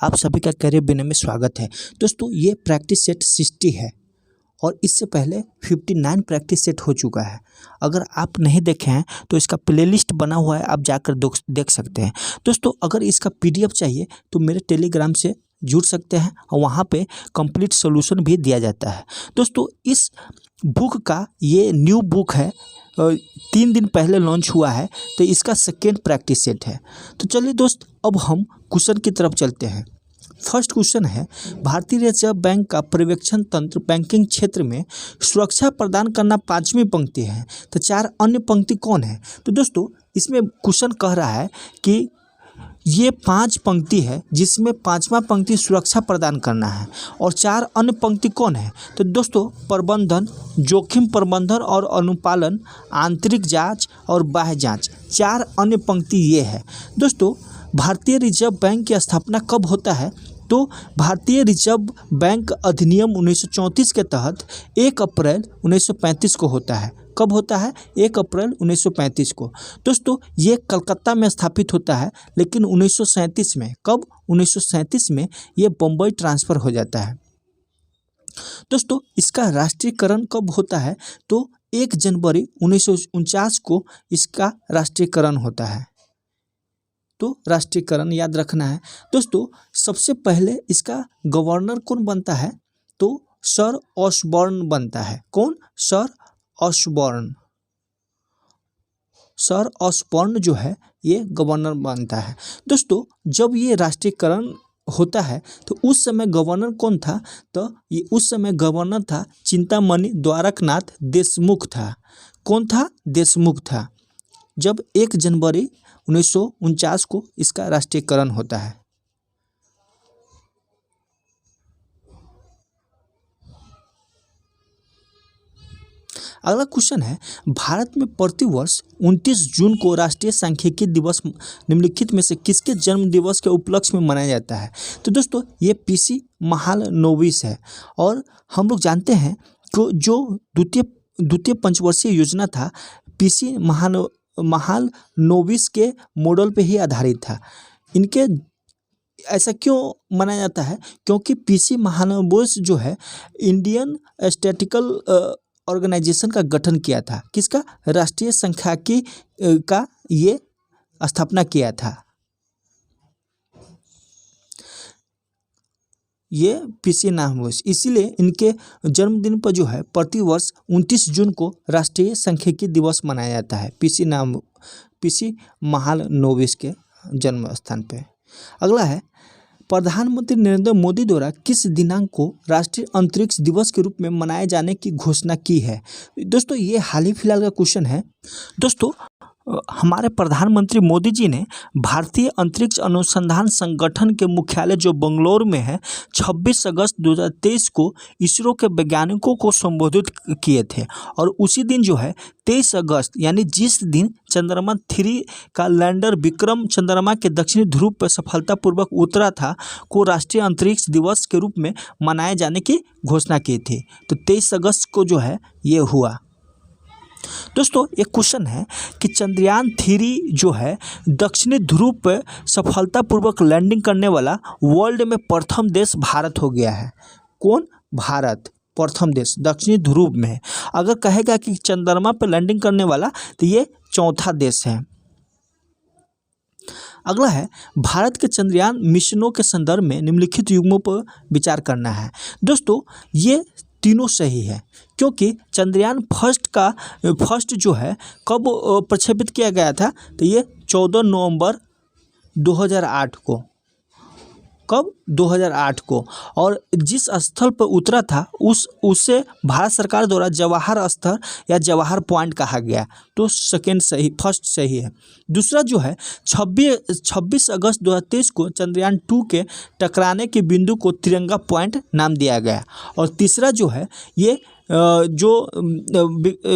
आप सभी का करियर बिना में स्वागत है। दोस्तों ये प्रैक्टिस सेट 60 है और इससे पहले 59 प्रैक्टिस सेट हो चुका है। अगर आप नहीं देखे हैं तो इसका प्लेलिस्ट बना हुआ है, आप जाकर देख सकते हैं। दोस्तों अगर इसका पीडीएफ चाहिए तो मेरे टेलीग्राम से जुड़ सकते हैं और वहाँ पे कंप्लीट सॉल्यूशन भी दिया जाता है। दोस्तों इस बुक का ये न्यू बुक है, 3 दिन पहले लॉन्च हुआ है, तो इसका सेकेंड प्रैक्टिस सेट है। तो चलिए दोस्त अब हम क्वेश्चन की तरफ चलते हैं। फर्स्ट क्वेश्चन है, भारतीय रिजर्व बैंक का पर्यवेक्षण तंत्र बैंकिंग क्षेत्र में सुरक्षा प्रदान करना 5वीं पंक्ति है, तो 4 अन्य पंक्ति कौन है। तो दोस्तों इसमें क्वेश्चन कह रहा है कि ये 5 पंक्ति है जिसमें 5वां पंक्ति सुरक्षा प्रदान करना है और 4 अन्य पंक्ति कौन है। तो दोस्तों प्रबंधन, जोखिम प्रबंधन और अनुपालन, आंतरिक जांच और बाह्य जांच, 4 अन्य पंक्ति ये है। दोस्तों भारतीय रिजर्व बैंक की स्थापना कब होता है। तो भारतीय रिजर्व बैंक अधिनियम 1934 के तहत 1 अप्रैल 1935 को होता है। कब होता है? 1 अप्रैल 1935 को। दोस्तों ये कलकत्ता में स्थापित होता है, लेकिन 1937 में, कब? 1937 में ये बम्बई ट्रांसफ़र हो जाता है। दोस्तों इसका राष्ट्रीयकरण कब होता है? तो 1 जनवरी 1949 को इसका राष्ट्रीयकरण होता है। तो राष्ट्रीयकरण याद रखना है। दोस्तों सबसे पहले इसका गवर्नर कौन बनता है? तो सर ऑसबॉर्न बनता है। कौन? Sir Osborne. सर ऑसबॉर्न जो है ये गवर्नर बनता है। दोस्तों जब ये राष्ट्रीयकरण होता है तो उस समय गवर्नर कौन था? तो ये उस समय गवर्नर था चिंतामणि द्वारकनाथ देशमुख था। कौन था? देशमुख था। जब 1 जनवरी 1949 को इसका राष्ट्रीयकरण होता है। अगला क्वेश्चन है, भारत में प्रतिवर्ष 29 जून को राष्ट्रीय सांख्यिकी दिवस निम्नलिखित में से किसके जन्म दिवस के उपलक्ष्य में मनाया जाता है। तो दोस्तों ये पीसी महालनोबिस है और हम लोग जानते हैं कि जो द्वितीय पंचवर्षीय योजना था पीसी महालनोबिस के मॉडल पे ही आधारित था। इनके ऐसा क्यों मनाया जाता है? क्योंकि पीसी महालनोबिस जो है इंडियन स्टैटिस्टिकल ऑर्गेनाइजेशन का गठन किया था। किसका? राष्ट्रीय सांख्यिकी का ये स्थापना किया था। ये पीसी महालनोबिस, इसीलिए इनके जन्मदिन पर जो है प्रतिवर्ष 29 जून को राष्ट्रीय सांख्यिकी दिवस मनाया जाता है पीसी महालनोबिस के जन्म स्थान पे। अगला है, प्रधानमंत्री नरेंद्र मोदी द्वारा किस दिनांक को राष्ट्रीय अंतरिक्ष दिवस के रूप में मनाए जाने की घोषणा की है। दोस्तों ये हाल ही फिलहाल का क्वेश्चन है। दोस्तों हमारे प्रधानमंत्री मोदी जी ने भारतीय अंतरिक्ष अनुसंधान संगठन के मुख्यालय जो बंगलौर में है 26 अगस्त 2023 को इसरो के वैज्ञानिकों को संबोधित किए थे और उसी दिन जो है 23 अगस्त यानी जिस दिन चंद्रमा 3 का लैंडर विक्रम चंद्रमा के दक्षिणी ध्रुव पर सफलतापूर्वक उतरा था को राष्ट्रीय अंतरिक्ष दिवस के रूप में मनाए जाने की घोषणा की थी। तो 23 अगस्त को जो है ये हुआ। दोस्तों एक क्वेश्चन है कि चंद्रयान 3 जो है दक्षिणी ध्रुव पर सफलतापूर्वक लैंडिंग करने वाला वर्ल्ड में प्रथम देश भारत हो गया है। कौन? भारत प्रथम देश दक्षिणी ध्रुव में। अगर कहेगा कि चंद्रमा पर लैंडिंग करने वाला तो ये चौथा देश है। अगला है, भारत के चंद्रयान मिशनों के संदर्भ में निम्नलिखित युग्मों पर विचार करना है। दोस्तों ये तीनों सही है क्योंकि चंद्रयान फर्स्ट जो है कब प्रक्षेपित किया गया था। तो ये 14 नवंबर 2008 को। कब? 2008 को। और जिस स्थल पर उतरा था उसे भारत सरकार द्वारा जवाहर स्थल या जवाहर पॉइंट कहा गया। तो सेकंड सही, फर्स्ट सही है। दूसरा जो है 26 अगस्त 2023 को चंद्रयान 2 के टकराने के बिंदु को तिरंगा पॉइंट नाम दिया गया। और तीसरा जो है ये जो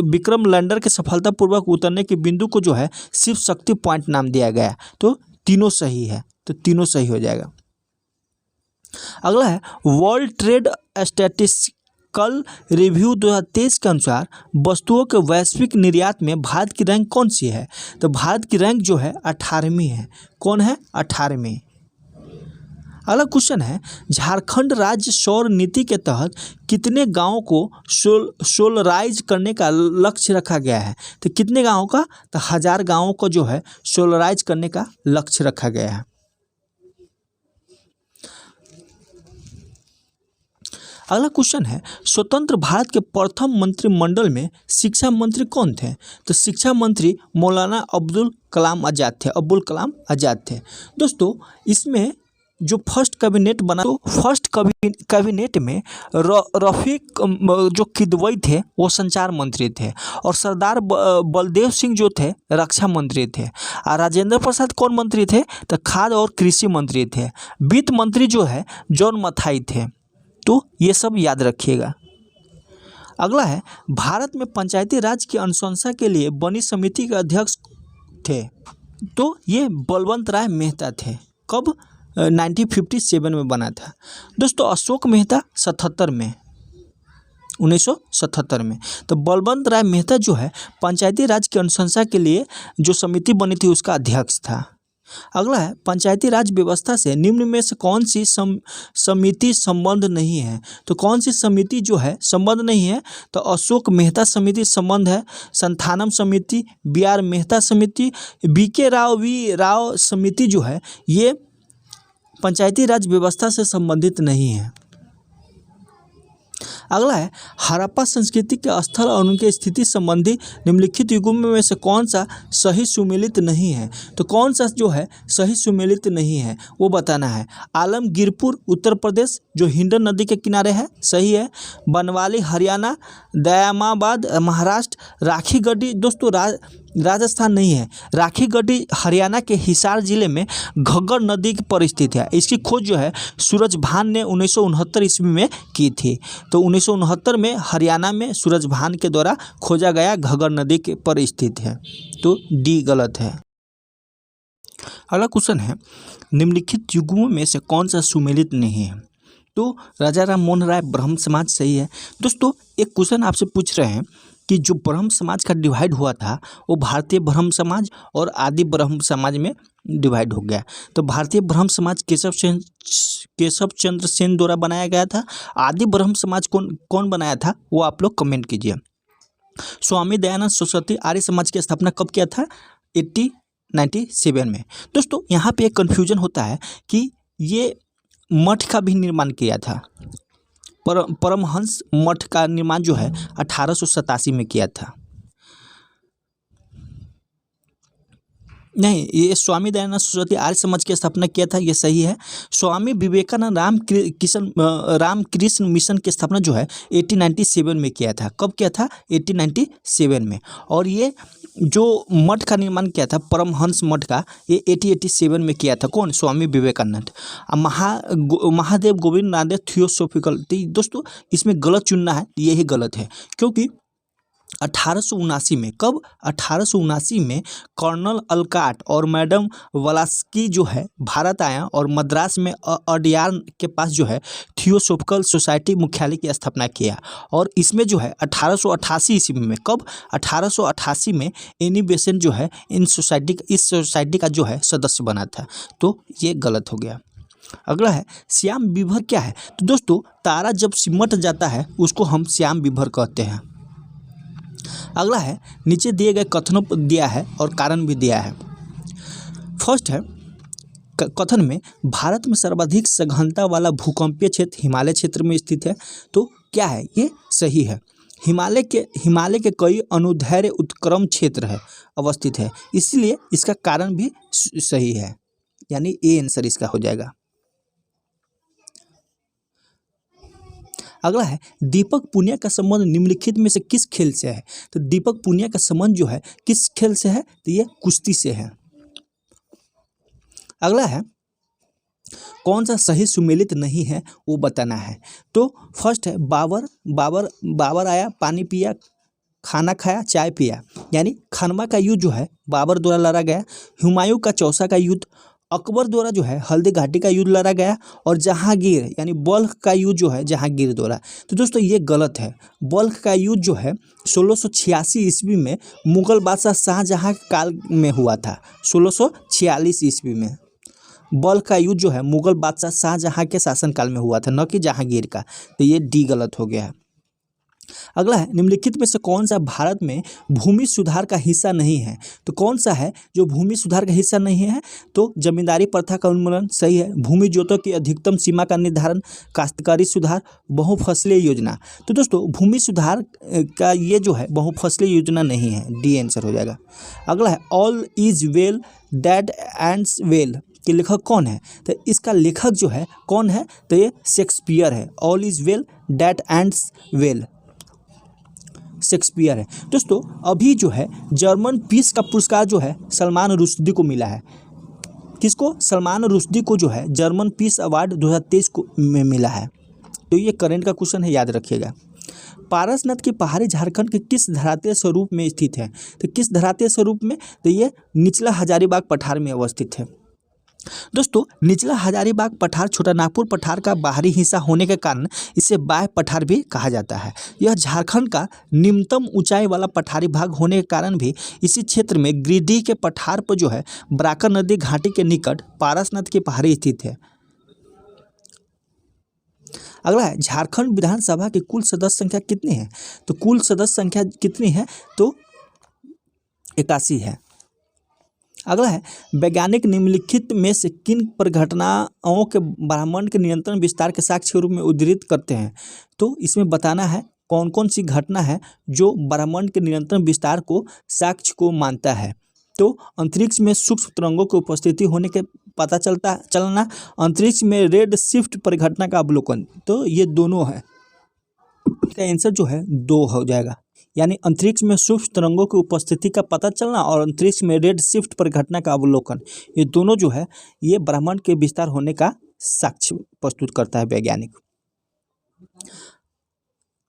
विक्रम लैंडर के सफलतापूर्वक उतरने के बिंदु को जो है शिव शक्ति पॉइंट नाम दिया गया। तो तीनों सही है, तो तीनों सही हो जाएगा। अगला है, वर्ल्ड ट्रेड स्टैटिस्टिकल रिव्यू 2023 के अनुसार वस्तुओं के वैश्विक निर्यात में भारत की रैंक कौन सी है। तो भारत की रैंक जो है 18वीं है। कौन है? 18वीं। अगला क्वेश्चन है, झारखंड राज्य सौर नीति के तहत कितने गांवों को सोलराइज करने का लक्ष्य रखा गया है? तो कितने गांवों का? तो 1000 गांवों को जो है सोलराइज करने का लक्ष्य रखा गया है। अगला क्वेश्चन है, स्वतंत्र भारत के प्रथम मंत्रिमंडल में शिक्षा मंत्री कौन थे? तो शिक्षा मंत्री मौलाना अब्दुल कलाम आज़ाद थे। दोस्तों इसमें जो फर्स्ट कैबिनेट बना, तो फर्स्ट कैबिनेट में रफीक जो किदवई थे वो संचार मंत्री थे, और सरदार बलदेव सिंह जो थे रक्षा मंत्री थे, और राजेंद्र प्रसाद कौन मंत्री थे? तो खाद्य और कृषि मंत्री थे। वित्त मंत्री जो है जॉन मथाई थे। तो ये सब याद रखिएगा। अगला है, भारत में पंचायती राज की अनुशंसा के लिए बनी समिति के अध्यक्ष थे? तो ये बलवंत राय मेहता थे। कब? 1957 में बना था। दोस्तों अशोक मेहता 1977 में। तो बलवंत राय मेहता जो है पंचायती राज की अनुशंसा के लिए जो समिति बनी थी उसका अध्यक्ष था। अगला है, पंचायती राज व्यवस्था से निम्न में से कौन सी समिति संबंध नहीं है? तो कौन सी समिति जो है संबंध नहीं है? तो अशोक मेहता समिति संबंध है, संथानम समिति, बी आर मेहता समिति, BK राव समिति जो है ये पंचायती राज व्यवस्था से संबंधित नहीं है। अगला है, हड़प्पा संस्कृति के स्थल और उनके स्थिति संबंधी निम्नलिखित युगों में से कौन सा सही सुमेलित नहीं है? तो कौन सा जो है सही सुमेलित नहीं है वो बताना है। आलमगीरपुर उत्तर प्रदेश जो हिंडन नदी के किनारे है, सही है। बनवाली हरियाणा, दयामाबाद महाराष्ट्र, राखीगढ़ी दोस्तों राजस्थान नहीं है। राखीगढ़ी हरियाणा के हिसार जिले में घग्गर नदी पर स्थित है। इसकी खोज जो है सूरजभान ने 1969 ईस्वी में की थी। तो 1969 में हरियाणा में सूरजभान के द्वारा खोजा गया, घग्गर नदी के पर स्थित है। तो डी गलत है। अगला क्वेश्चन है, निम्नलिखित युगों में से कौन सा सुमेलित नहीं है? तो राजा राम मोहन राय ब्रह्म समाज सही है। दोस्तों एक क्वेश्चन आपसे पूछ रहे हैं कि जो ब्रह्म समाज का डिवाइड हुआ था वो भारतीय ब्रह्म समाज और आदि ब्रह्म समाज में डिवाइड हो गया। तो भारतीय ब्रह्म समाज केशव चंद्र सेन द्वारा बनाया गया था। आदि ब्रह्म समाज कौन बनाया था वो आप लोग कमेंट कीजिए। स्वामी दयानंद सरस्वती आर्य समाज की स्थापना कब किया था? 1897 में। दोस्तों यहाँ पे एक कन्फ्यूजन होता है कि ये मठ का भी निर्माण किया था। परमहंस मठ का निर्माण जो है 1887 में किया था। नहीं, ये स्वामी दयानंद सरस्वती आर्य समाज की स्थापना किया था, ये सही है। स्वामी विवेकानंद रामकृष्ण मिशन की स्थापना जो है 1897 में किया था। कब किया था? 1897 में। और ये जो मठ का निर्माण किया था परमहंस मठ का, ये 1887 में किया था। कौन? स्वामी विवेकानंद। महादेव गोविंद नाथ थियोसॉफिकल। दोस्तों इसमें गलत चुनना है, यही गलत है, क्योंकि 1879 में, कब? 1879 में कर्नल अलकाट और मैडम वलास्की जो है भारत आया और मद्रास में अडियार के पास जो है थियोसॉफिकल सोसाइटी मुख्यालय की स्थापना किया। और इसमें जो है 1888 ईस्वी में, कब? 1888 में एनी बेसेंट जो है इस सोसाइटी का जो है सदस्य बना था। तो ये गलत हो गया। अगला है, श्याम विभर क्या है? तो दोस्तों तारा जब सिमट जाता है उसको हम श्याम विभर कहते हैं। अगला है, नीचे दिए गए कथनों पर दिया है और कारण भी दिया है। फर्स्ट है, कथन में भारत में सर्वाधिक सघनता वाला भूकंपीय क्षेत्र हिमालय क्षेत्र में स्थित है। तो क्या है? ये सही है। हिमालय के कई अनुदैर्ध्य उत्क्रम क्षेत्र है अवस्थित है, इसलिए इसका कारण भी सही है, यानी ए आंसर इसका हो जाएगा। अगला है, दीपक पुनिया का संबंध निम्नलिखित में से किस खेल से है? तो दीपक पुनिया का संबंध जो है किस खेल से है? तो ये कुश्ती से है। अगला है, कौन सा सही सुमेलित नहीं है वो बताना है। तो फर्स्ट है, बाबर आया, पानी पिया, खाना खाया, चाय पिया, यानी खानवा का युद्ध जो है बाबर द्वारा लड़ा गया। हुमायूं का चौसा का युद्ध अकबर द्वारा जो है हल्दी घाटी का युद्ध लड़ा गया। और जहांगीर यानी बल्ख का युद्ध जो है जहांगीर द्वारा। तो दोस्तों ये गलत है। बल्ख का युद्ध जो है 1686 ईस्वी में मुगल बादशाह शाहजहां के काल में हुआ था, 1646 ईस्वी में। बल्क का यूज जो है मुगल बादशाह शाहजहां के शासनकाल में हुआ था, न कि जहांगीर का। तो ये डी गलत हो गया है। अगला है, निम्नलिखित में से कौन सा भारत में भूमि सुधार का हिस्सा नहीं है? तो कौन सा है जो भूमि सुधार का हिस्सा नहीं है? तो जमींदारी प्रथा का उन्मूलन सही है, भूमि जोतों की अधिकतम सीमा का निर्धारण, काश्तकारी सुधार, बहुफसलीय योजना। तो दोस्तों भूमि सुधार का ये जो है बहुफसलीय योजना नहीं है, डी आंसर हो जाएगा। अगला है, all is well that ends well के लेखक कौन है? तो इसका लेखक जो है कौन है? तो ये शेक्सपियर है। All is well that ends well Shakespeare है। दोस्तों अभी जो है जर्मन पीस का पुरस्कार जो है सलमान रुश्दी को मिला है। किसको? सलमान रुश्दी को जो है जर्मन पीस अवार्ड 2023 को में मिला है। तो ये करंट का क्वेश्चन है, याद रखिएगा। पारसनाथ की पहाड़ी झारखंड के किस धरातल स्वरूप में स्थित है? तो किस धरातल स्वरूप में? तो ये निचला हजारीबाग पठार में अवस्थित है। दोस्तों निचला हजारीबाग पठार छोटानागपुर पठार का बाहरी हिस्सा होने के कारण इसे बाह्य पठार भी कहा जाता है। यह झारखंड का निम्नतम ऊंचाई वाला पठारी भाग होने के कारण भी इसी क्षेत्र में गिरिडीह के पठार पर जो है बराकर नदी घाटी के निकट पारसनाथ की पहाड़ी स्थित है। अगला है, झारखंड विधानसभा की कुल सदस्य संख्या कितनी है? तो कुल सदस्य संख्या कितनी है? तो 81 है। अगला है, वैज्ञानिक निम्नलिखित में से किन परिघटनाओं के ब्रह्मांड के निरंतर विस्तार के साक्ष्य के रूप में उद्धृत करते हैं? तो इसमें बताना है कौन कौन सी घटना है जो ब्रह्मांड के निरंतर विस्तार को साक्ष्य को मानता है। तो अंतरिक्ष में सूक्ष्म तरंगों की उपस्थिति होने के पता चलना, अंतरिक्ष में रेड शिफ्ट परिघटना का अवलोकन। तो ये दोनों है, इसका आंसर जो है 2 हो जाएगा। यानी अंतरिक्ष में सूक्ष्म तरंगों की उपस्थिति का पता चलना और अंतरिक्ष में रेड शिफ्ट परिघटना का अवलोकन, ये दोनों जो है ये ब्रह्मांड के विस्तार होने का साक्ष्य प्रस्तुत करता है वैज्ञानिक।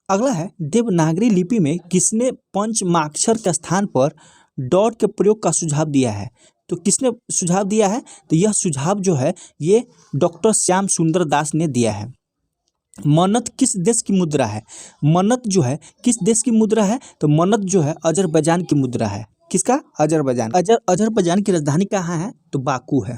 अगला है, देवनागरी लिपि में किसने पंचमाक्षर के स्थान पर डॉट के प्रयोग का सुझाव दिया है? तो किसने सुझाव दिया है? तो यह सुझाव जो है ये डॉक्टर श्याम सुंदर दास ने दिया है। मन्नत किस देश की मुद्रा है? मन्नत जो है किस देश की मुद्रा है? तो मन्नत जो है अजरबैजान की मुद्रा है। किसका? अजरबैजान। अजरबैजान की राजधानी कहाँ है? तो बाकू है।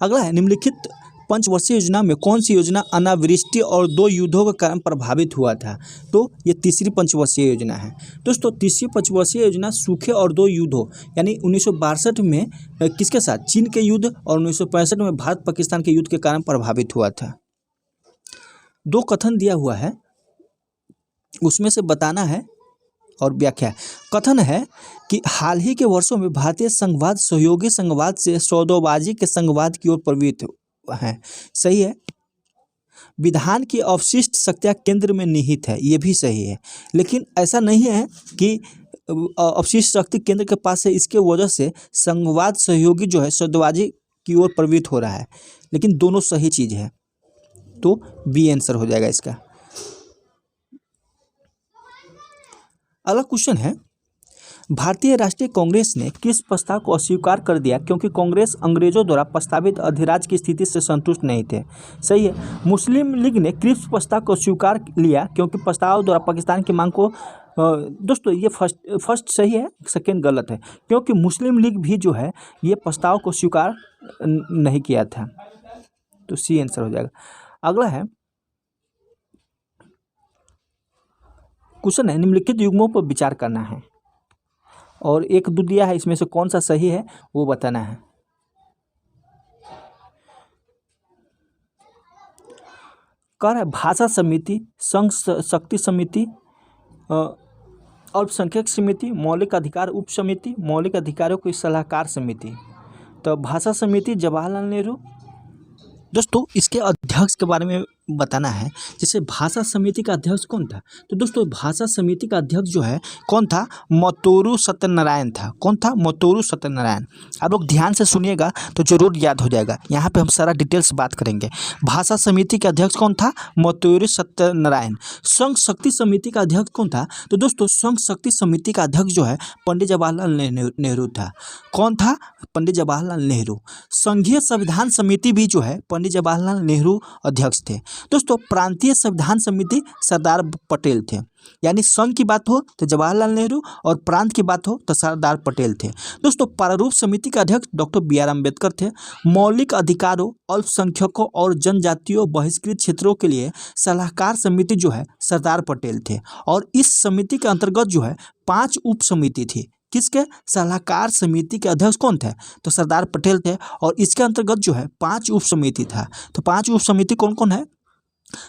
अगला है, निम्नलिखित पंचवर्षीय योजना में कौन सी योजना अनावृष्टि और 2 युद्धों के कारण प्रभावित हुआ था? तो ये तीसरी पंचवर्षीय योजना है। दोस्तों तीसरी पंचवर्षीय योजना सूखे और 2 युद्धों यानी 1962 में किसके साथ? चीन के युद्ध और 1965 में भारत पाकिस्तान के युद्ध के कारण प्रभावित हुआ था। 2 कथन दिया हुआ है, उसमें से बताना है और व्याख्या। कथन है कि हाल ही के वर्षों में भारतीय संघवाद सहयोगी संघवाद से सौदेबाजी के संघवाद की ओर प्रवृत्त है। सही है। विधान की अवशिष्ट शक्तियाँ केंद्र में निहित है, ये भी सही है। लेकिन ऐसा नहीं है कि अवशिष्ट शक्ति केंद्र के पास है, इसके वजह से संघवाद सहयोगी जो है सौदेबाजी की ओर प्रवृत्त हो रहा है। लेकिन दोनों सही चीज़ है, तो बी आंसर हो जाएगा इसका। अगला क्वेश्चन है, भारतीय राष्ट्रीय कांग्रेस ने किस प्रस्ताव को अस्वीकार कर दिया क्योंकि कांग्रेस अंग्रेजों द्वारा प्रस्तावित अधिराज्य की स्थिति से संतुष्ट नहीं थे? सही है। मुस्लिम लीग ने क्रिप्स प्रस्ताव को स्वीकार लिया क्योंकि प्रस्ताव द्वारा पाकिस्तान की मांग को दोस्तों ये फर्स्ट सही है, सेकेंड गलत है, क्योंकि मुस्लिम लीग भी जो है ये प्रस्ताव को स्वीकार नहीं किया था। तो सी आंसर हो जाएगा। अगला है, क्वेश्चन है, निम्नलिखित युग्मों पर विचार करना है और 1-2 दिया है, इसमें से कौन सा सही है वो बताना है। कह रहा है भाषा समिति, संघ शक्ति समिति, अल्पसंख्यक समिति, मौलिक अधिकार उप समिति, मौलिक अधिकारों की सलाहकार समिति। तो भाषा समिति जवाहरलाल नेहरू। दोस्तों इसके अध्यक्ष के बारे में बताना है। जैसे भाषा समिति का अध्यक्ष कौन था? तो दोस्तों भाषा समिति का अध्यक्ष जो है कौन था? मतोरू सत्यनारायण था। कौन था? मतोरू सत्यनारायण। आप लोग ध्यान से सुनिएगा तो जरूर याद हो जाएगा। यहाँ पे हम सारा डिटेल्स बात करेंगे। भाषा समिति के अध्यक्ष कौन था? मतोरू सत्यनारायण। संघ शक्ति समिति का अध्यक्ष कौन था? तो दोस्तों संघ शक्ति समिति का अध्यक्ष जो है पंडित जवाहरलाल नेहरू था। कौन था? पंडित जवाहरलाल नेहरू। संघीय संविधान समिति भी जो है पंडित जवाहरलाल नेहरू अध्यक्ष थे। दोस्तों प्रांतीय संविधान समिति सरदार पटेल थे, यानी संघ की बात हो तो जवाहरलाल नेहरू और प्रांत की बात हो तो सरदार पटेल थे। दोस्तों प्रारूप समिति के अध्यक्ष डॉक्टर BR अम्बेडकर थे। मौलिक अधिकारों, अल्पसंख्यकों और जनजातियों बहिष्कृत क्षेत्रों के लिए सलाहकार समिति जो है सरदार पटेल थे। और इस समिति के अंतर्गत जो है 5 उप समिति थी। किसके? सलाहकार समिति के अध्यक्ष कौन थे? तो सरदार पटेल थे। और इसके अंतर्गत जो है 5 उप समिति था। तो 5 उप समिति कौन कौन है?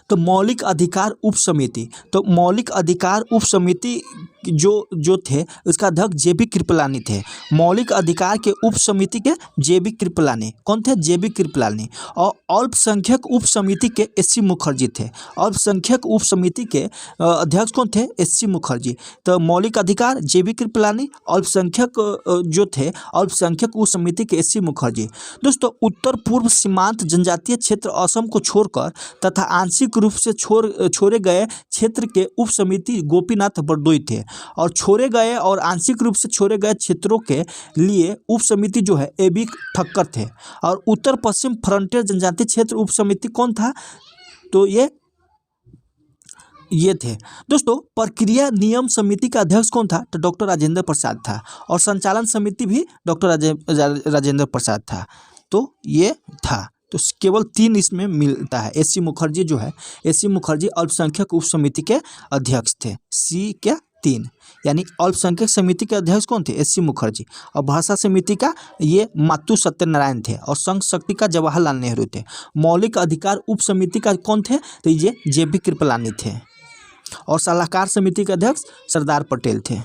तो मौलिक अधिकार उप समिति, तो मौलिक अधिकार उप समिति जो थे उसका अध्यक्ष JB कृपलानी थे। मौलिक अधिकार के उप समिति के JB कृपलानी कौन थे? JB कृपलानी। और अल्पसंख्यक उप समिति के SC मुखर्जी थे। अल्पसंख्यक उप समिति के अध्यक्ष कौन थे? SC मुखर्जी। तो मौलिक अधिकार JB कृपलानी, अल्पसंख्यक जो थे अल्पसंख्यक उप समिति के SC मुखर्जी। दोस्तों उत्तर पूर्व सीमांत जनजातीय क्षेत्र असम को छोड़कर तथा आंशिक रूप से छोड़े गए क्षेत्र के उप समिति गोपीनाथ बरदोई थे। और छोड़े गए और आंशिक रूप से छोड़े गए क्षेत्रों के लिए उप समिति जो है AB ठक्कर थे। और उत्तर पश्चिम फ्रंटियर जनजातीय क्षेत्र उप समिति कौन था? तो ये थे। दोस्तों प्रक्रिया नियम समिति का अध्यक्ष कौन था? तो डॉक्टर राजेंद्र प्रसाद था। और संचालन समिति भी डॉक्टर राजेंद्र प्रसाद था। तो ये था। तो केवल 3 इसमें मिलता है। SC मुखर्जी जो है, SC मुखर्जी अल्पसंख्यक उप समिति के अध्यक्ष थे। C क्या? 3, यानी अल्पसंख्यक समिति के अध्यक्ष कौन थे? SC मुखर्जी। और भाषा समिति का ये मातु सत्यनारायण थे। और संघ शक्ति का जवाहरलाल नेहरू थे। मौलिक अधिकार उप समिति का कौन थे? तो ये JB कृपलानी थे। और सलाहकार समिति के अध्यक्ष सरदार पटेल थे।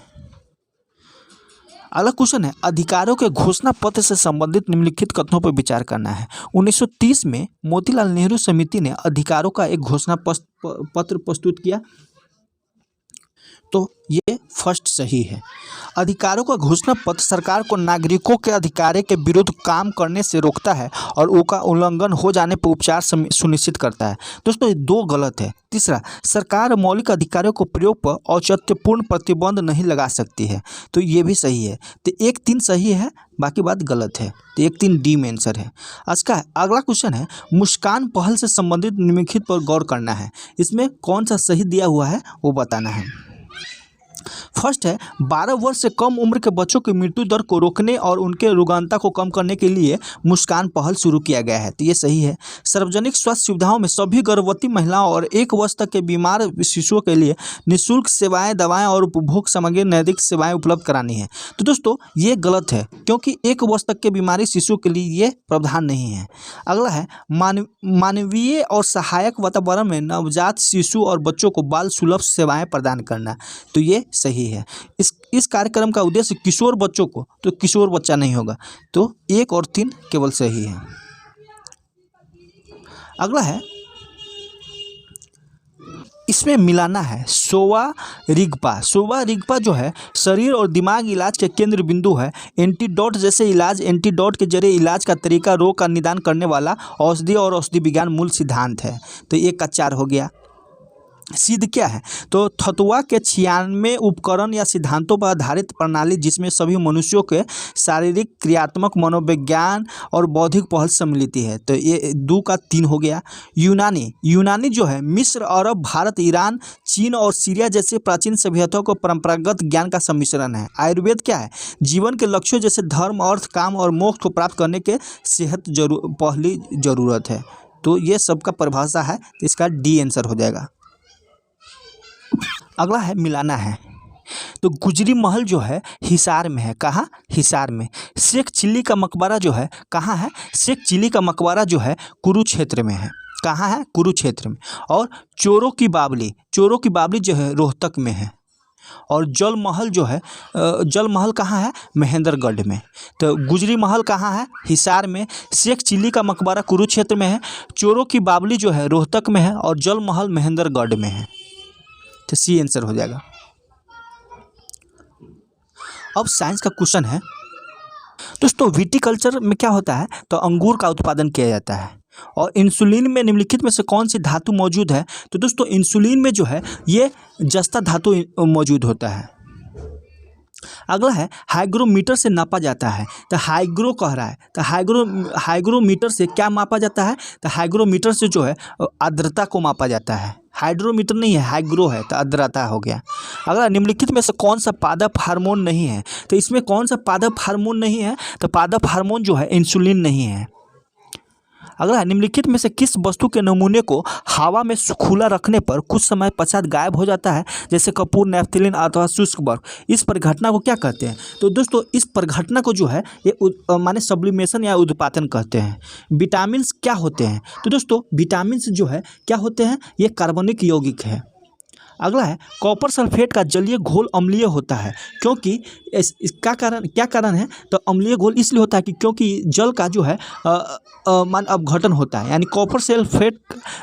अगला क्वेश्चन है, अधिकारों के घोषणा पत्र से संबंधित निम्नलिखित कथनों पर विचार करना है। 1930 में मोतीलाल नेहरू समिति ने अधिकारों का एक घोषणा पत्र प्रस्तुत किया। तो ये फर्स्ट सही है। अधिकारों का घोषणा पत्र सरकार को नागरिकों के अधिकारों के विरुद्ध काम करने से रोकता है और उनका उल्लंघन हो जाने पर उपचार सुनिश्चित करता है। दोस्तों ये 2 गलत है। तीसरा, सरकार मौलिक अधिकारों को प्रयोग पर औचित्यपूर्ण प्रतिबंध नहीं लगा सकती है। तो ये भी सही है। तो 1-3 सही है, बाकी बात गलत है। तो 1-3 डी में आंसर है। इसका अगला क्वेश्चन है, मुस्कान पहल से संबंधित निम्नलिखित पर गौर करना है। इसमें कौन सा सही दिया हुआ है वो बताना है। फर्स्ट है, 12 वर्ष से कम उम्र के बच्चों की मृत्यु दर को रोकने और उनके रुग्णता को कम करने के लिए मुस्कान पहल शुरू किया गया है। तो ये सही है। सार्वजनिक स्वास्थ्य सुविधाओं में सभी गर्भवती महिलाओं और 1 वर्ष तक के बीमार शिशुओं के लिए निःशुल्क सेवाएं, दवाएं और उपभोग सामग्री नैतिक सेवाएं उपलब्ध करानी है। तो दोस्तों ये गलत है, क्योंकि 1 वर्ष तक के बीमारी शिशुओं के लिए ये प्रावधान नहीं है। अगला है, मानवीय और सहायक वातावरण में नवजात शिशु और बच्चों को बाल सुलभ सेवाएं प्रदान करना। तो ये सही है। इस कार्यक्रम का उद्देश्य किशोर बच्चों को, तो किशोर बच्चा नहीं होगा। तो 1 और 3 केवल सही है। अगला है, इसमें मिलाना है सोवा रिगपा। सोवा रिगपा जो है शरीर और दिमाग इलाज के केंद्र बिंदु है। एंटीडोट जैसे इलाज, एंटीडोट के जरिए इलाज का तरीका, रोग का निदान करने वाला औषधि और औषधि विज्ञान मूल सिद्धांत है। तो 1 का 4 हो गया। सिद्ध क्या है? तो थतुआ के 96 उपकरण या सिद्धांतों पर आधारित प्रणाली जिसमें सभी मनुष्यों के शारीरिक, क्रियात्मक, मनोविज्ञान और बौद्धिक पहल सम्मिलित है। तो ये 2 का 3 हो गया। यूनानी जो है मिस्र, अरब, भारत, ईरान, चीन और सीरिया जैसे प्राचीन सभ्यताओं को परंपरागत ज्ञान का सम्मिश्रण है। आयुर्वेद क्या है? जीवन के लक्ष्यों जैसे धर्म, अर्थ, काम और मोक्ष को प्राप्त करने के सेहत पहली जरूरत है। तो ये सबका परिभाषा है। तो इसका डी आंसर हो जाएगा। अगला है मिलाना है। तो गुजरी महल जो है हिसार में है। कहाँ? हिसार में। शेख चिल्ली का मकबरा जो है कहाँ है? शेख चिल्ली का मकबरा जो है कुरुक्षेत्र में है। कहाँ है? कुरुक्षेत्र में। और चोरों की बावली जो है रोहतक में है। और जल महल जो है, जल महल कहाँ है? महेंद्रगढ़ में। तो गुजरी महल कहाँ है? हिसार में। शेख चिल्ली का मकबरा कुरुक्षेत्र में है। चोरों की बावली जो है रोहतक में है। और जल महल महेंद्रगढ़ में है। तो सी आंसर हो जाएगा। अब साइंस का क्वेश्चन है। दोस्तों विटिकल्चर में क्या होता है? तो अंगूर का उत्पादन किया जाता है। और इंसुलिन में निम्नलिखित में से कौन सी धातु मौजूद है? तो दोस्तों इंसुलिन में जो है ये जस्ता धातु मौजूद होता है। अगला है हाइग्रोमीटर से नापा जाता है। तो हाइग्रो कह रहा है, तो हाइग्रोमीटर से क्या मापा जाता है? तो हाइग्रोमीटर से जो है आर्द्रता को मापा जाता है। हाइड्रोमीटर नहीं है, हाइग्रो है, तो आर्द्रता हो गया। अगला, निम्नलिखित में से कौन सा पादप हार्मोन नहीं है? तो इसमें कौन सा पादप हार्मोन नहीं है? तो पादप हार्मोन जो है इंसुलिन नहीं है। अगला, निम्नलिखित में से किस वस्तु के नमूने को हवा में खुला रखने पर कुछ समय पश्चात गायब हो जाता है, जैसे कपूर, नैफ्थलीन अथवा शुष्क बर्फ? इस परिघटना को क्या कहते हैं? तो दोस्तों, इस परिघटना को जो है ये माने सब्लिमेशन या उद्पातन कहते हैं। विटामिन क्या होते हैं? तो दोस्तों, विटामिन जो है क्या होते हैं? ये कार्बनिक यौगिक है। अगला है कॉपर सल्फेट का जलीय घोल अम्लीय होता है, क्योंकि इसका कारण क्या कारण है? तो अम्लीय घोल इसलिए होता है कि क्योंकि जल का जो है मान अपघटन होता है, यानी कॉपर सल्फेट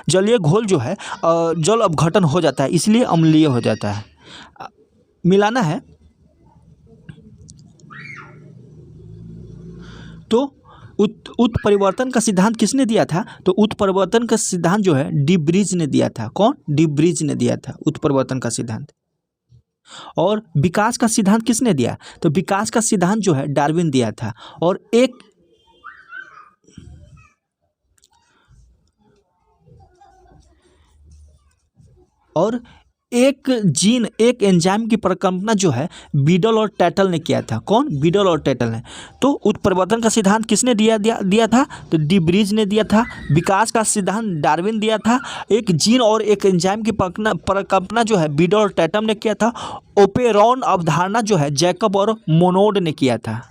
जलीय घोल जो है जल अपघटन हो जाता है, इसलिए अम्लीय हो जाता है। मिलाना है तो उत्परिवर्तन का सिद्धांत किसने दिया था? तो उत्परिवर्तन का सिद्धांत जो है डी ब्रीज ने दिया था। कौन? डी ब्रीज ने दिया था उत्परिवर्तन का सिद्धांत। और विकास का सिद्धांत किसने दिया? तो विकास का सिद्धांत जो है डार्विन दिया था। और एक जीन, एक एंजाइम की परिकल्पना जो है बीडल और टैटल ने किया था। कौन? बीडल और टैटल ने। तो उत्परिवर्तन का सिद्धांत किसने दिया था? तो डी ब्रीज ने दिया था। विकास का सिद्धांत डार्विन दिया था। एक जीन और एक एंजाइम की परिकल्पना जो है बीडल और टैटल ने किया था। ओपेरॉन अवधारणा जो है जैकब और मोनोड ने किया था।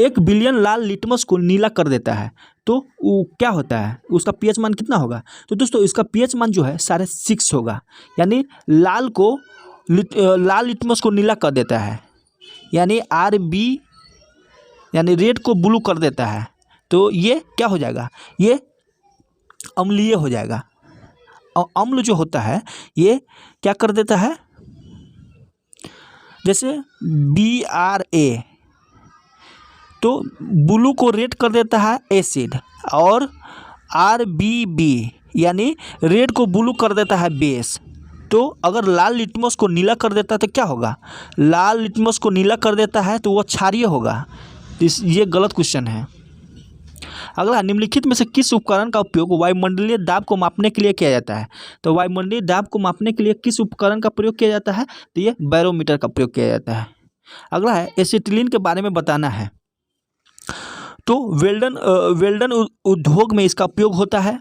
1 बिलियन लाल लिटमस को नीला कर देता है, तो वो क्या होता है? उसका पीएच मान कितना होगा? तो दोस्तों, इसका पीएच मान जो है 6.5 होगा, यानी लाल लिटमस को नीला कर देता है, यानी RB, यानी रेड को ब्लू कर देता है। तो ये क्या हो जाएगा? ये अम्लीय हो जाएगा। और अम्ल जो होता है ये क्या कर देता है? जैसे BRA, तो ब्लू को रेड कर देता है एसिड, और RBB यानी रेड को ब्लू कर देता है बेस। तो अगर लाल लिटमस को नीला कर देता है तो क्या होगा? लाल लिटमस को नीला कर देता है तो वो क्षारीय होगा। ये गलत क्वेश्चन है। अगला, निम्नलिखित में से किस उपकरण का उपयोग वायुमंडलीय दाब को मापने के लिए किया जाता है? तो वायुमंडलीय दाब को मापने के लिए किस उपकरण का प्रयोग किया जाता है? तो ये बैरोमीटर का प्रयोग किया जाता है। अगला है एसिटिलीन के बारे में बताना है। तो वेल्डन उद्योग में इसका उपयोग होता है।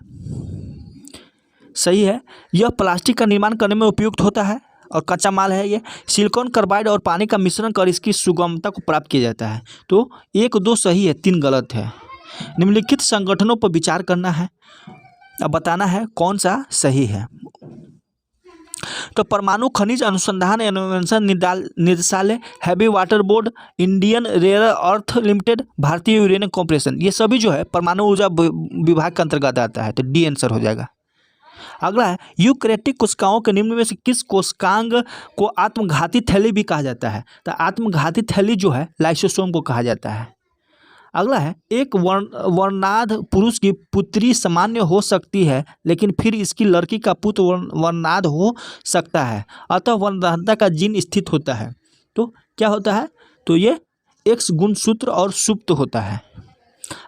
सही है। यह प्लास्टिक का निर्माण करने में उपयुक्त होता है और कच्चा माल है। ये सिलिकॉन कार्बाइड और पानी का मिश्रण कर इसकी सुगमता को प्राप्त किया जाता है। तो 1, 2 सही है, 3 गलत है। निम्नलिखित संगठनों पर विचार करना है, अब बताना है कौन सा सही है। तो परमाणु खनिज अनुसंधान एवं निदेशालय, heavy water board, Indian rare earth limited, भारतीय यूरेनियम कॉर्पोरेशन, ये सभी जो है परमाणु ऊर्जा विभाग के अंतर्गत आता है। तो डी आंसर हो जाएगा। अगला है यूकैरियोटिक कोशिकाओं के निम्न में से किस कोशिकांग को आत्मघाती थैली भी कहा जाता है? तो आत्मघाती थैली जो है लाइसोसोम को कहा जाता है। अगला है एक वर्णाध पुरुष की पुत्री सामान्य हो सकती है, लेकिन फिर इसकी लड़की का पुत्र वर्णाध हो सकता है, अतः वर्णाधता का जीन स्थित होता है। तो क्या होता है? तो ये X गुणसूत्र और सुप्त होता है।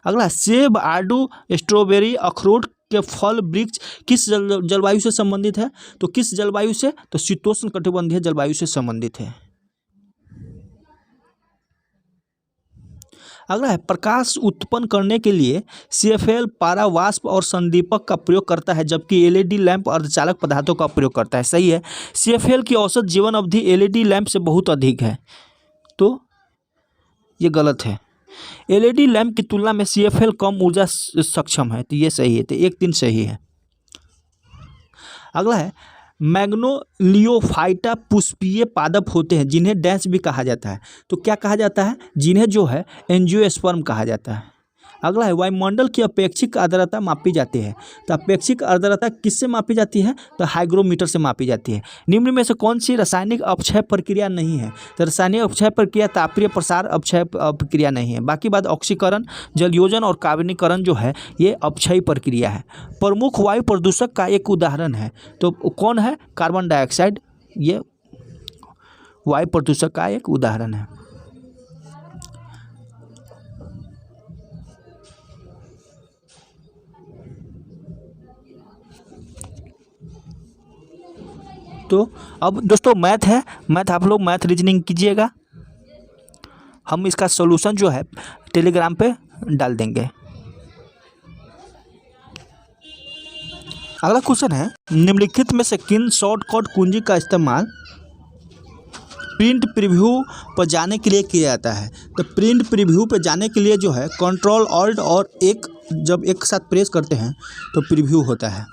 अगला, सेब, आड़ू, स्ट्रॉबेरी, अखरोट के फल वृक्ष किस जलवायु से संबंधित है? तो किस जलवायु से? तो शीतोष्ण कटिबंधीय जलवायु से संबंधित है। अगला है प्रकाश उत्पन्न करने के लिए CFL पारा वाष्प और संदीपक का प्रयोग करता है, जबकि LED लैंप अर्धचालक पदार्थों का प्रयोग करता है। सही है। CFL की औसत जीवन अवधि LED लैंप से बहुत अधिक है, तो ये गलत है। LED लैंप की तुलना में CFL कम ऊर्जा सक्षम है, तो ये सही है। तो 1, 3 सही है। अगला है मैग्नोलियोफाइटा पुष्पीय पादप होते हैं, जिन्हें डैश भी कहा जाता है। तो क्या कहा जाता है? जिन्हें जो है एंजियोस्पर्म कहा जाता है। अगला है वायुमंडल की अपेक्षिक आर्द्रता मापी जाती है। तो अपेक्षिक आर्द्रता किससे मापी जाती है? तो हाइग्रोमीटर से मापी जाती है। निम्न में से कौन सी रासायनिक अपक्षय प्रक्रिया नहीं है? तो रासायनिक अपक्षय प्रक्रिया तापीय प्रसार अपक्षय प्रक्रिया नहीं है। बाकी बात ऑक्सीकरण, जलयोजन और कार्बनीकरण जो है ये अपक्षय प्रक्रिया है। प्रमुख वायु प्रदूषक का एक उदाहरण है, तो कौन है? Carbon dioxide. ये वायु प्रदूषण का एक उदाहरण है। तो अब दोस्तों मैथ है, मैथ आप लोग मैथ रीजनिंग कीजिएगा। हम इसका सॉल्यूशन जो है टेलीग्राम पे डाल देंगे। अगला क्वेश्चन है, निम्नलिखित में से किन शॉर्टकट कुंजी का इस्तेमाल प्रिंट प्रीव्यू पर जाने के लिए किया जाता है? तो प्रिंट प्रीव्यू पर जाने के लिए जो है कंट्रोल ऑल्ट और एक जब एक साथ प्रेस करते हैं तो प्रीव्यू होता है।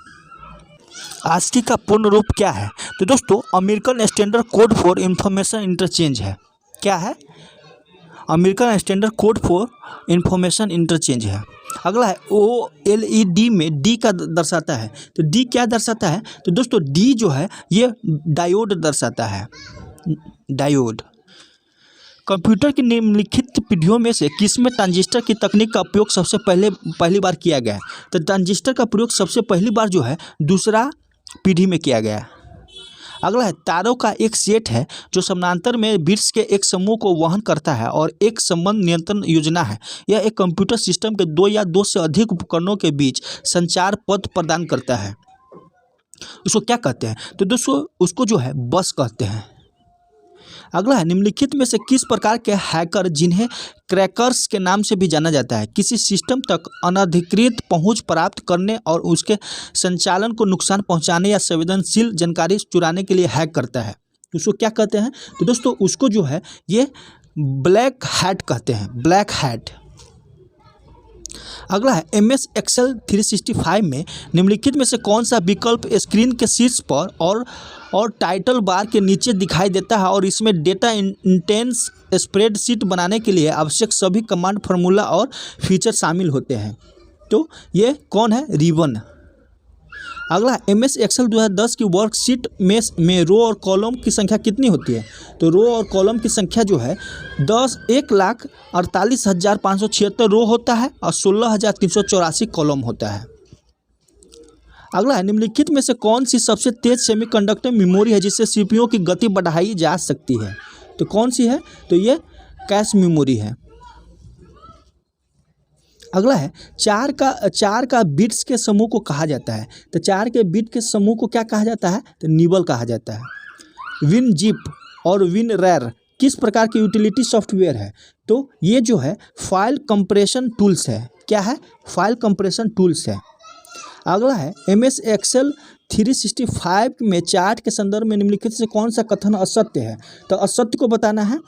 आस्की का पूर्ण रूप क्या है? तो दोस्तों American standard code for information interchange है। क्या है? American standard code for information interchange है। अगला है OLED में डी का दर्शाता है। तो डी क्या दर्शाता है? तो दोस्तों डी जो है ये डायोड दर्शाता है, डायोड। कंप्यूटर की निम्नलिखित पीढ़ियों में से किसमें ट्रांजिस्टर की तकनीक का उपयोग सबसे पहली बार किया गया है? तो ट्रांजिस्टर का प्रयोग सबसे पहली बार जो है दूसरा पीढ़ी में किया गया है। अगला है, तारों का एक सेट है जो समानांतर में बिट्स के एक समूह को वहन करता है और एक संबंध नियंत्रण योजना है। यह एक कंप्यूटर सिस्टम के दो या दो से अधिक उपकरणों के बीच संचार पथ प्रदान करता है। उसको क्या कहते हैं? तो दोस्तों उसको जो है बस कहते हैं। अगला है, निम्नलिखित में से किस प्रकार के हैकर, जिन्हें क्रैकर्स के नाम से भी जाना जाता है, किसी सिस्टम तक अनधिकृत पहुंच प्राप्त करने और उसके संचालन को नुकसान पहुंचाने या संवेदनशील जानकारी चुराने के लिए हैक करता है? उसको क्या कहते हैं? तो दोस्तों उसको जो है ये ब्लैक हैट कहते हैं, ब्लैक हैट। अगला है, MS Excel 365 में निम्नलिखित में से कौन सा विकल्प स्क्रीन के शीर्ष पर और टाइटल बार के नीचे दिखाई देता है और इसमें डेटा इंटेंस स्प्रेडशीट बनाने के लिए आवश्यक सभी कमांड, फार्मूला और फीचर शामिल होते हैं? तो ये कौन है? रिबन। अगला MS Excel 2010 की वर्कशीट में रो और कॉलम की संख्या कितनी होती है? तो रो और कॉलम की संख्या जो है 1,48,576 रो होता है और 16,384 कॉलम होता है। अगला है, निम्नलिखित में से कौन सी सबसे तेज सेमीकंडक्टर मेमोरी है जिससे CPU की गति बढ़ाई जा सकती है? तो कौन सी है? तो ये कैश मेमोरी है। अगला है, चार का बिट्स के समूह को कहा जाता है। तो चार के बिट के समूह को क्या कहा जाता है? तो निबल कहा जाता है। WinZip और WinRAR किस प्रकार की यूटिलिटी सॉफ्टवेयर है? तो ये जो है फाइल कंप्रेशन टूल्स है। क्या है? फाइल कंप्रेशन टूल्स है। अगला है, MS Excel 365 में चार्ट के संदर्भ में निम्नलिखित से कौन सा कथन असत्य है? तो असत्य को बताना है।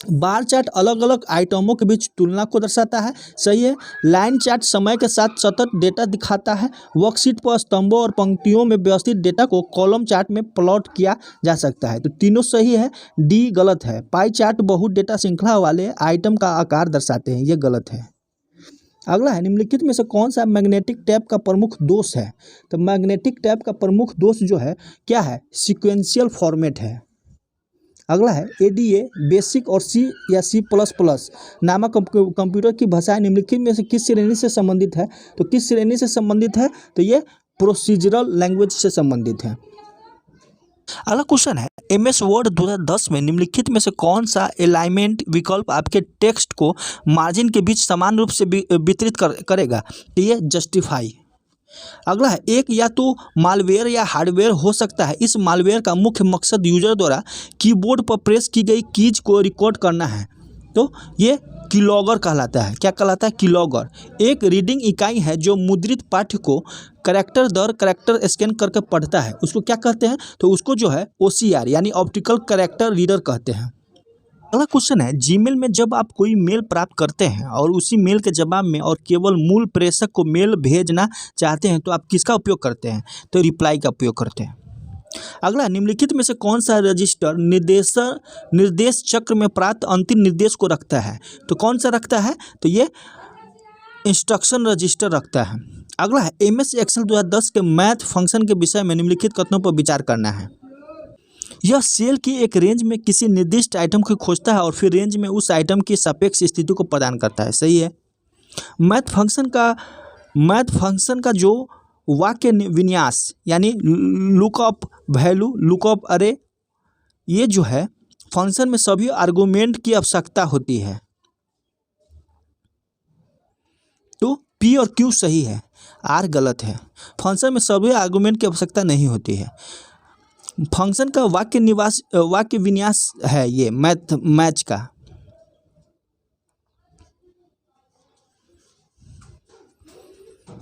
बार चार्ट अलग अलग आइटमों के बीच तुलना को दर्शाता है, सही है। लाइन चार्ट समय के साथ सतत डेटा दिखाता है। वर्कशीट पर स्तंभों और पंक्तियों में व्यवस्थित डेटा को कॉलम चार्ट में प्लॉट किया जा सकता है। तो तीनों सही है, डी गलत है। पाई चार्ट बहुत डेटा श्रृंखला वाले आइटम का आकार दर्शाते हैं, ये गलत है। अगला है, निम्नलिखित में से कौन सा मैग्नेटिक टैप का प्रमुख दोष है? तो मैग्नेटिक टैप का प्रमुख दोष जो है क्या है? सीक्वेंशियल फॉर्मेट है। अगला है, ADA बेसिक और C या C++ नामक कंप्यूटर की भाषाएं निम्नलिखित में से किस श्रेणी से संबंधित है? तो किस श्रेणी से संबंधित है? तो ये प्रोसीजरल लैंग्वेज से संबंधित है। अगला क्वेश्चन है, MS Word 2010 में निम्नलिखित में से कौन सा अलाइनमेंट विकल्प आपके टेक्स्ट को मार्जिन के बीच समान रूप से वितरित करेगा? तो ये जस्टिफाई। अगला है, एक या तो मालवेयर या हार्डवेयर हो सकता है। इस मालवेयर का मुख्य मकसद यूजर द्वारा कीबोर्ड पर प्रेस की गई कीज को रिकॉर्ड करना है। तो ये कीलॉगर कहलाता है। क्या कहलाता है? कीलॉगर एक रीडिंग इकाई है जो मुद्रित पाठ्य को करैक्टर दर करैक्टर स्कैन करके पढ़ता है। उसको क्या कहते हैं? तो उसको जो है OCR यानी ऑप्टिकल करैक्टर रीडर कहते हैं। अगला क्वेश्चन है, जीमेल में जब आप कोई मेल प्राप्त करते हैं और उसी मेल के जवाब में और केवल मूल प्रेषक को मेल भेजना चाहते हैं तो आप किसका उपयोग करते हैं? तो रिप्लाई का उपयोग करते हैं। अगला, निम्नलिखित में से कौन सा रजिस्टर निर्देश चक्र में प्राप्त अंतिम निर्देश को रखता है? तो कौन सा रखता है? तो ये इंस्ट्रक्शन रजिस्टर रखता है। अगला है, MS Excel 2010 के मैथ फंक्शन के विषय में निम्नलिखित कथनों पर विचार करना है। यह सेल की एक रेंज में किसी निर्दिष्ट आइटम को खोजता है और फिर रेंज में उस आइटम की सापेक्ष स्थिति को प्रदान करता है, सही है। मैथ फंक्शन का जो वाक्य विन्यास यानी लुकअप वैल्यू, लुकअप अरे, ये जो है फंक्शन में सभी आर्गुमेंट की आवश्यकता होती है। तो पी और क्यू सही है, आर गलत है। फंक्शन में सभी आर्गुमेंट की आवश्यकता नहीं होती है। फंक्शन का वाक्य विन्यास है ये मैच का।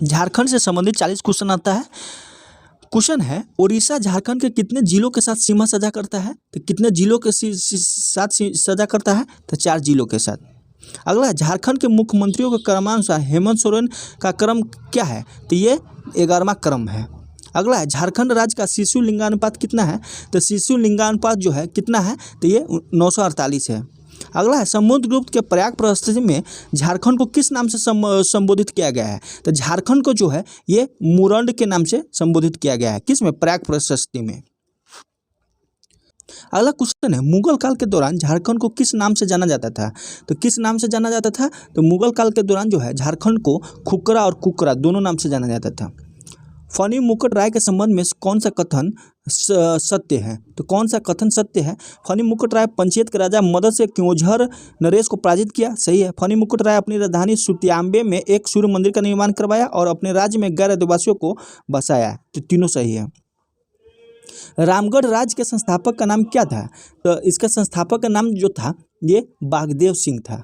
झारखंड से संबंधित 40 क्वेश्चन आता है। क्वेश्चन है, उड़ीसा झारखंड के कितने जिलों के साथ सीमा साझा करता है? तो कितने जिलों के साथ साझा करता है? तो 4 जिलों के साथ। अगला है, झारखंड के मुख्यमंत्रियों के क्रमानुसार हेमंत सोरेन का क्रम क्या है? तो ये 11वां क्रम है। अगला है, झारखंड राज्य का शिशु लिंगानुपात कितना है? तो शिशु लिंगानुपात जो है कितना है? तो ये 948 है। अगला है, समुद्रगुप्त के प्रयाग प्रशस्ति में झारखंड को किस नाम से संबोधित किया गया है? तो झारखंड को जो है ये मुरंड के नाम से संबोधित किया गया है। किस में? प्रयाग प्रशस्ति में। अगला क्वेश्चन है, मुगल काल के दौरान झारखंड को किस नाम से जाना जाता था? तो किस नाम से जाना जाता था? तो मुगल काल के दौरान जो है झारखंड को खुकरा और कुकरा दोनों नाम से जाना जाता था। फनी मुकुट राय के संबंध में कौन सा कथन सत्य है? तो कौन सा कथन सत्य है? फनी मुकुट राय पंचायत के राजा मदद से क्योंझर नरेश को पराजित किया, सही है। फनी मुकुट राय अपनी राजधानी सुतियाम्बे में एक सूर्य मंदिर का निर्माण करवाया और अपने राज्य में गैर आदिवासियों को बसाया, तो तीनों सही है। रामगढ़ राज्य के संस्थापक का नाम क्या था? तो इसका संस्थापक का नाम जो था ये बागदेव सिंह था।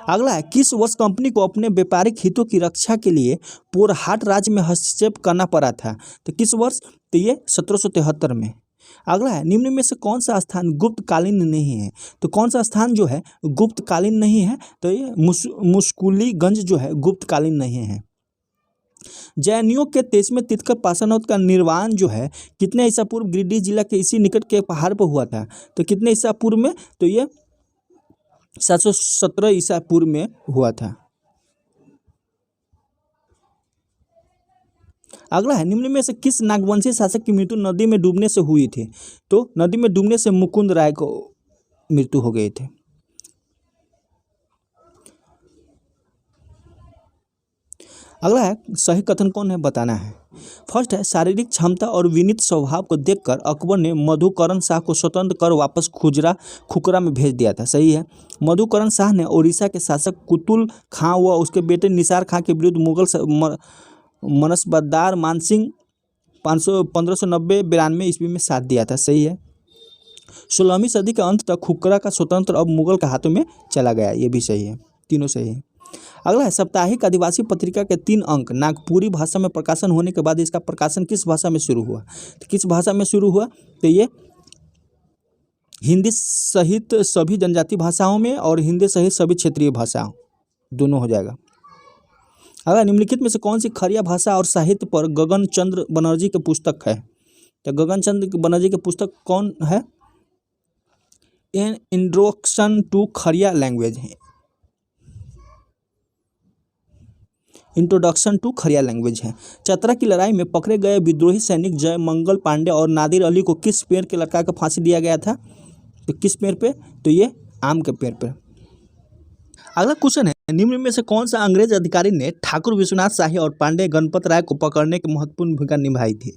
अगला है, किस वर्ष कंपनी को अपने व्यापारिक हितों की रक्षा के लिए पोरहाट राज्य में हस्तक्षेप करना पड़ा था? तो किस वर्ष? तो ये 1773 में। अगला है, निम्न में से कौन सा स्थान गुप्तकालीन नहीं है? तो कौन सा स्थान जो है गुप्तकालीन नहीं है? तो ये मुस्कुलीगंज जो है गुप्तकालीन नहीं है। जैनियों के 23वें तीर्थंकर पाषाणोद का निर्वाण जो है कितने ईसा पूर्व गिरिडीह जिला के इसी निकट के पहाड़ पर हुआ था? तो कितने ईसा पूर्व में? तो ये 717 ईसा पूर्व में हुआ था। अगला है, निम्न में से किस नागवंशी शासक की मृत्यु नदी में डूबने से हुई थी? तो नदी में डूबने से मुकुंद राय को मृत्यु हो गई थी। अगला है, सही कथन कौन है बताना है। फर्स्ट है, शारीरिक क्षमता और विनीत स्वभाव को देखकर अकबर ने मधुकरण शाह को स्वतंत्र कर वापस खुकरा में भेज दिया था, सही है। मधुकरण शाह ने उड़ीसा के शासक कुतुल खां व उसके बेटे निसार खां के विरुद्ध मुगल मनसबदार मानसिंह 1590-92 ईस्वी में साथ दिया था, सही है। 16वीं सदी के अंत तक खुकरा का स्वतंत्र अब मुगल के हाथों में चला गया, ये भी सही है, तीनों सही है। अगला है, साप्ताहिक आदिवासी पत्रिका के 3 अंक नागपुरी भाषा में प्रकाशन होने के बाद इसका प्रकाशन किस भाषा में शुरू हुआ? तो किस भाषा में शुरू हुआ? तो ये हिंदी सहित सभी जनजाति भाषाओं में और हिंदी सहित सभी क्षेत्रीय भाषाओं दोनों हो जाएगा। अगला, निम्नलिखित में से कौन सी खड़िया भाषा और साहित्य पर गगन चंद्र बनर्जी की पुस्तक है? तो गगन चंद्र बनर्जी की पुस्तक कौन है? An introduction to Kharia language है। इंट्रोडक्शन टू खड़िया लैंग्वेज है। चतरा की लड़ाई में पकड़े गए विद्रोही सैनिक जय मंगल पांडे और नादिर अली को किस पेड़ के लटका कर फांसी दिया गया था? तो किस पेड़ पे? तो ये आम के पेड़ पे। अगला क्वेश्चन है, निम्न में से कौन सा अंग्रेज अधिकारी ने ठाकुर विश्वनाथ शाही और पांडे गणपत राय को पकड़ने की महत्वपूर्ण भूमिका निभाई थी?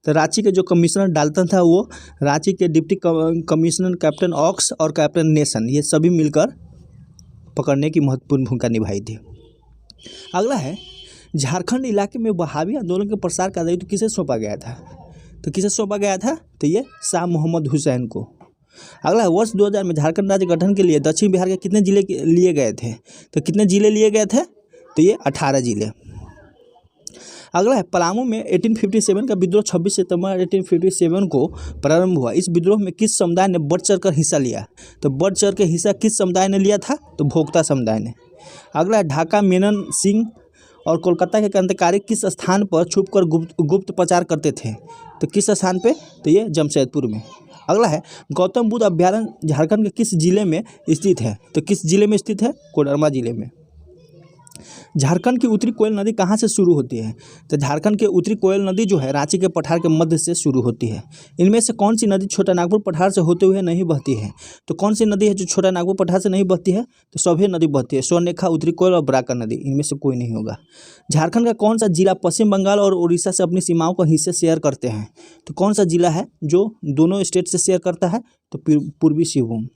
तो रांची के जो कमिश्नर डाल्टन था वो रांची के डिप्टी कमिश्नर कैप्टन ऑक्स और कैप्टन नेशन ये सभी मिलकर पकड़ने की महत्वपूर्ण भूमिका निभाई थी। अगला है, झारखंड इलाके में वहाबी आंदोलन के प्रसार का दायित्व किसे सौंपा गया था? तो किसे सौंपा गया था? तो ये शाह मोहम्मद हुसैन को। अगला है, वर्ष 2000 में झारखंड राज्य गठन के लिए दक्षिण बिहार के कितने जिले लिए गए थे? तो कितने जिले लिए गए थे? तो ये 18 जिले। अगला है, पलामू में 1857 का विद्रोह 26 सितंबर 1857 को प्रारंभ हुआ। इस विद्रोह में किस समुदाय ने बढ़ चढ़ कर हिस्सा लिया? तो बढ़ चढ़ के हिस्सा किस समुदाय ने लिया था? तो भोक्ता समुदाय ने। अगला है, ढाका मेनन सिंह और कोलकाता के क्रांतिकारी किस स्थान पर छुपकर गुप्त प्रचार करते थे? तो किस स्थान पे? तो ये जमशेदपुर में। अगला है, गौतम बुद्ध अभ्यारण्य झारखंड के किस जिले में स्थित है? तो किस जिले में स्थित है? कोडरमा जिले में। झारखंड की उत्तरी कोयल नदी कहाँ से शुरू होती है? तो झारखंड के उत्तरी कोयल नदी जो है रांची के पठार के मध्य से शुरू होती है। इनमें से कौन सी नदी छोटा नागपुर पठार से होते हुए नहीं बहती है? तो कौन सी नदी है जो छोटा नागपुर पठार से नहीं बहती है? तो सभी नदी बहती है, स्वर्णरेखा, उत्तरी कोयल और बराकर नदी, इनमें से कोई नहीं होगा। झारखंड का कौन सा जिला पश्चिम बंगाल और उड़ीसा से अपनी सीमाओं का हिस्से शेयर करते हैं? तो कौन सा जिला है जो दोनों स्टेट से शेयर करता है? तो पूर्वी सिंहभूम।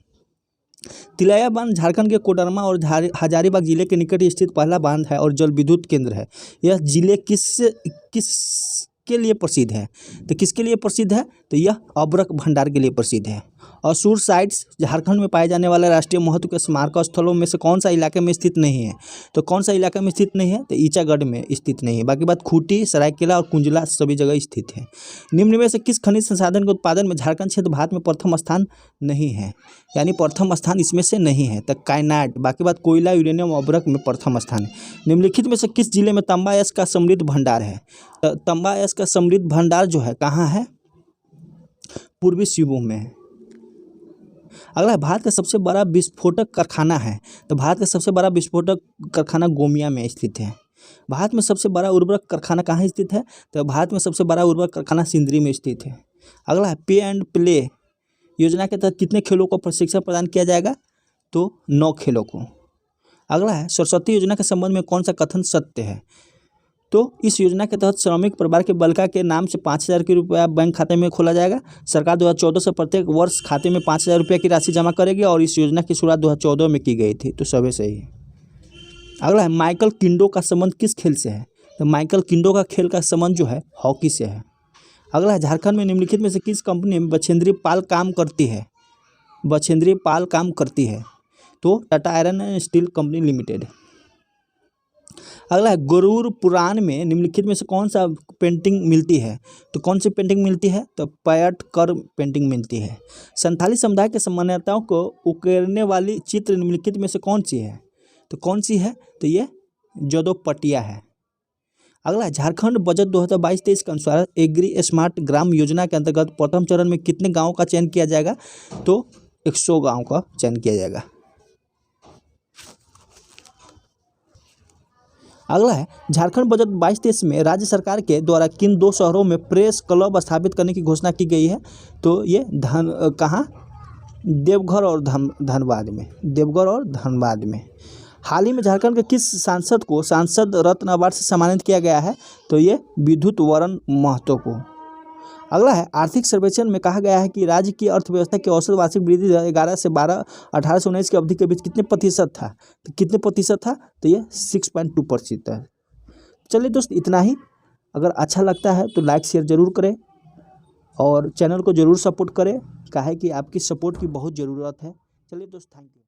तिलैया बांध झारखंड के कोडरमा और हजारीबाग जिले के निकट स्थित पहला बांध है और जल विद्युत केंद्र है। यह जिले किसके लिए प्रसिद्ध है? तो किसके लिए प्रसिद्ध है? तो यह अब्रक भंडार के लिए प्रसिद्ध है। असुर साइट्स झारखंड में पाए जाने वाले राष्ट्रीय महत्व के स्मारक स्थलों में से कौन सा इलाके में स्थित नहीं है? तो कौन सा इलाके में स्थित नहीं है? तो ईचागढ़ में स्थित नहीं है। बाकी बात खूंटी, सरायकेला और कुंजला सभी जगह स्थित है। निम्न में से किस खनिज संसाधन के उत्पादन में झारखंड क्षेत्र भारत में प्रथम स्थान नहीं है? यानी प्रथम स्थान इसमें से नहीं है। तो कायनाट, बाकी बात कोयला, यूरेनियम, अब्रक में प्रथम स्थान है। निम्नलिखित में से किस जिले में तांबा अयस्क का समृद्ध भंडार है? तो तांबा अयस्क का समृद्ध भंडार जो है कहाँ है? पूर्वी सिंहभूम में है। अगला है, भारत का सबसे बड़ा विस्फोटक कारखाना है। तो भारत का सबसे बड़ा विस्फोटक कारखाना गोमिया में स्थित है। भारत में सबसे बड़ा उर्वरक कारखाना कहाँ स्थित है? तो भारत में सबसे बड़ा उर्वरक कारखाना सिंदरी में स्थित है। अगला है, पे एंड प्ले योजना के तहत कितने खेलों को प्रशिक्षण प्रदान किया जाएगा? तो 9 खेलों को। अगला है, सरस्वती योजना के संबंध में कौन सा कथन सत्य है? तो इस योजना के तहत श्रमिक परिवार के बलका के नाम से 5,000 रुपया बैंक खाते में खोला जाएगा। सरकार 2014 से प्रत्येक वर्ष खाते में 5,000 रुपये की राशि जमा करेगी और इस योजना की शुरुआत 2014 में की गई थी। तो सभी सही है। अगला है, माइकल किंडो का संबंध किस खेल से है? तो माइकल किंडो का खेल का संबंध जो है हॉकी से है। अगला है, झारखंड में निम्नलिखित में से किस कंपनी में बछेंद्री पाल काम करती है? बछेंद्री पाल काम करती है तो Tata iron and steel company limited. अगला है, गरुड़ पुराण में निम्नलिखित में से कौन सा पेंटिंग मिलती है? तो कौन सी पेंटिंग मिलती है? तो पयटकर पेंटिंग मिलती है। संथाली समुदाय के मान्यताओं को उकेरने वाली चित्र निम्नलिखित में से कौन सी है? तो कौन सी है? तो ये जोदोपटिया है। अगला, झारखंड बजट 2022-23 के अनुसार एग्री स्मार्ट ग्राम योजना के अंतर्गत प्रथम चरण में कितने गाँव का चयन किया जाएगा? तो 100 गाँव का चयन किया जाएगा। अगला है, झारखंड बजट 22-23 में राज्य सरकार के द्वारा किन 2 शहरों में प्रेस क्लब स्थापित करने की घोषणा की गई है? तो ये कहाँ? देवघर और धनबाद में। देवघर और धनबाद में। हाल ही में झारखंड के किस सांसद को सांसद रत्न अवार्ड से सम्मानित किया गया है? तो ये विद्युत वरण महतो को। अगला है, आर्थिक सर्वेक्षण में कहा गया है कि राज्य की अर्थव्यवस्था की औसत वार्षिक वृद्धि 11 से 12 18 से 19 की अवधि के बीच कितने प्रतिशत था? तो कितने प्रतिशत था? तो ये 6.2% है। चलिए दोस्त, इतना ही। अगर अच्छा लगता है तो लाइक शेयर ज़रूर करें और चैनल को ज़रूर सपोर्ट करें, काहे कि आपकी सपोर्ट की बहुत ज़रूरत है। चलिए दोस्त, थैंक यू।